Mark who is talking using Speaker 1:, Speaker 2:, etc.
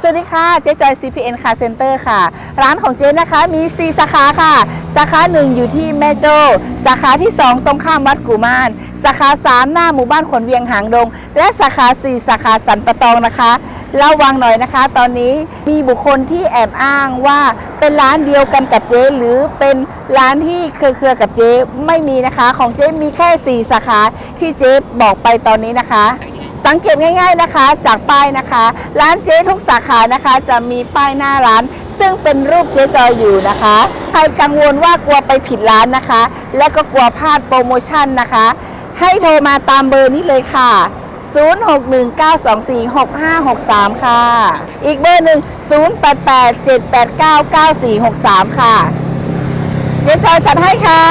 Speaker 1: สวัสดีค่ะเจ๊จอย CPN Car Center ค่ะร้านของเจ๊นะคะมี4สาขาค่ะสาขา1อยู่ที่แม่โจ้สาขาที่2ตรงข้ามวัดกุมารสาขา3หน้าหมู่บ้านขนเวียงหางดงและสาขา4สาขาสันปะตองนะคะระวังหน่อยนะคะตอนนี้มีบุคคลที่แอบอ้างว่าเป็นร้านเดียวกันกับเจ๊หรือเป็นร้านที่เครือกับเจ๊ไม่มีนะคะของเจ๊มีแค่4สาขาที่เจ๊บอกไปตอนนี้นะคะสังเกตง่ายๆนะคะจากป้ายนะคะร้านเจ๊ทุกสาขานะคะจะมีป้ายหน้าร้านซึ่งเป็นรูปเจ๊จอยอยู่นะคะใครกังวลว่ากลัวไปผิดร้านนะคะและก็กลัวพลาดโปรโมชั่นนะคะให้โทรมาตามเบอร์นี้เลยค่ะ0619246563ค่ะอีกเบอร์หนึ่ง0887899463ค่ะเจ๊จอยจัดให้ค่ะ